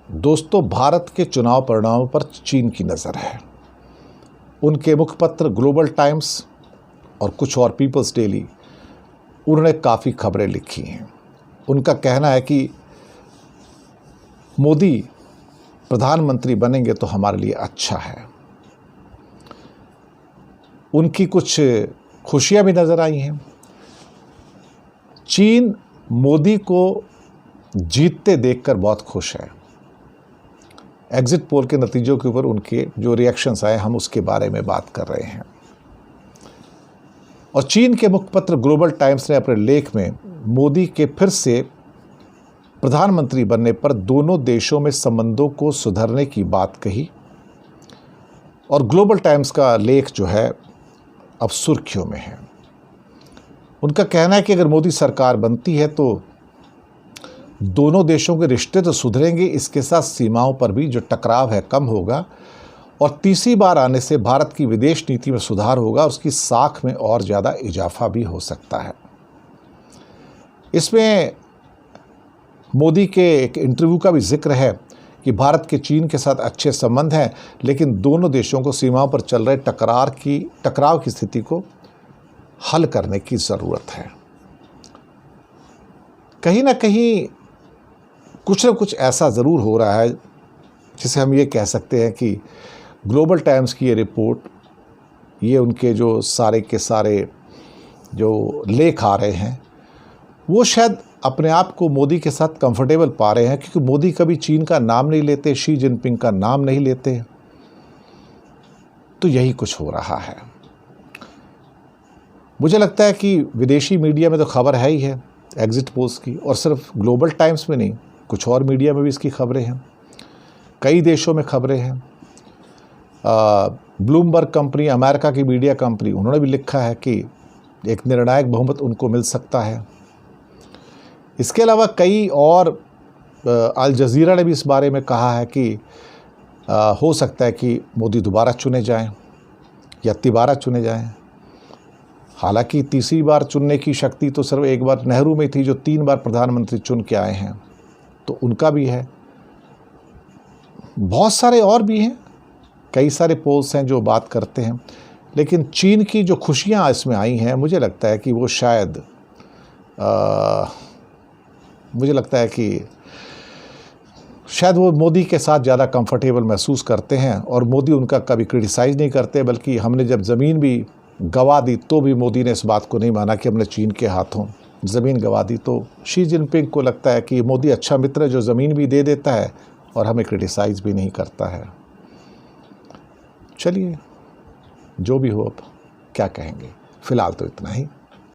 दोस्तों, भारत के चुनाव परिणामों पर चीन की नज़र है। उनके मुखपत्र ग्लोबल टाइम्स और कुछ और पीपल्स डेली, उन्होंने काफ़ी खबरें लिखी हैं। उनका कहना है कि मोदी प्रधानमंत्री बनेंगे तो हमारे लिए अच्छा है। उनकी कुछ खुशियां भी नज़र आई हैं। चीन मोदी को जीतते देखकर बहुत खुश है। एग्जिट पोल के नतीजों के ऊपर उनके जो रिएक्शंस आए, हम उसके बारे में बात कर रहे हैं। और चीन के मुखपत्र ग्लोबल टाइम्स ने अपने लेख में मोदी के फिर से प्रधानमंत्री बनने पर दोनों देशों में संबंधों को सुधारने की बात कही। और ग्लोबल टाइम्स का लेख जो है अब सुर्खियों में है। उनका कहना है कि अगर मोदी सरकार बनती है तो दोनों देशों के रिश्ते तो सुधरेंगे, इसके साथ सीमाओं पर भी जो टकराव है कम होगा और तीसरी बार आने से भारत की विदेश नीति में सुधार होगा, उसकी साख में और ज़्यादा इजाफा भी हो सकता है। इसमें मोदी के एक इंटरव्यू का भी जिक्र है कि भारत के चीन के साथ अच्छे संबंध हैं, लेकिन दोनों देशों को सीमाओं पर चल रहे टकराव की स्थिति को हल करने की ज़रूरत है। कहीं ना कहीं कुछ न कुछ ऐसा ज़रूर हो रहा है जिसे हम ये कह सकते हैं कि ग्लोबल टाइम्स की ये रिपोर्ट, ये उनके जो सारे के सारे जो लेख आ रहे हैं, वो शायद अपने आप को मोदी के साथ कंफर्टेबल पा रहे हैं, क्योंकि मोदी कभी चीन का नाम नहीं लेते, शी जिनपिंग का नाम नहीं लेते। तो यही कुछ हो रहा है। मुझे लगता है कि विदेशी मीडिया में तो खबर है ही है एग्जिट पोल्स की, और सिर्फ ग्लोबल टाइम्स में नहीं, कुछ और मीडिया में भी इसकी खबरें हैं। कई देशों में खबरें हैं। ब्लूमबर्ग कंपनी, अमेरिका की मीडिया कंपनी, उन्होंने भी लिखा है कि एक निर्णायक बहुमत उनको मिल सकता है। इसके अलावा कई और अल जज़ीरा ने भी इस बारे में कहा है कि हो सकता है कि मोदी दोबारा चुने जाएं या तिबारा चुने जाएं। हालांकि तीसरी बार चुनने की शक्ति तो सिर्फ एक बार नेहरू में थी, जो 3 बार प्रधानमंत्री चुन के आए हैं, तो उनका भी है। बहुत सारे और भी हैं, कई सारे पोल्स हैं जो बात करते हैं। लेकिन चीन की जो खुशियां इसमें आई हैं, मुझे लगता है कि वो शायद वो मोदी के साथ ज़्यादा कंफर्टेबल महसूस करते हैं और मोदी उनका कभी क्रिटिसाइज़ नहीं करते। बल्कि हमने जब ज़मीन भी गंवा दी तो भी मोदी ने इस बात को नहीं माना कि हमने चीन के हाथों ज़मीन गंवा दी। तो शी जिनपिंग को लगता है कि मोदी अच्छा मित्र है जो ज़मीन भी दे देता है और हमें क्रिटिसाइज़ भी नहीं करता है। चलिए, जो भी हो, अब क्या कहेंगे, फ़िलहाल तो इतना ही।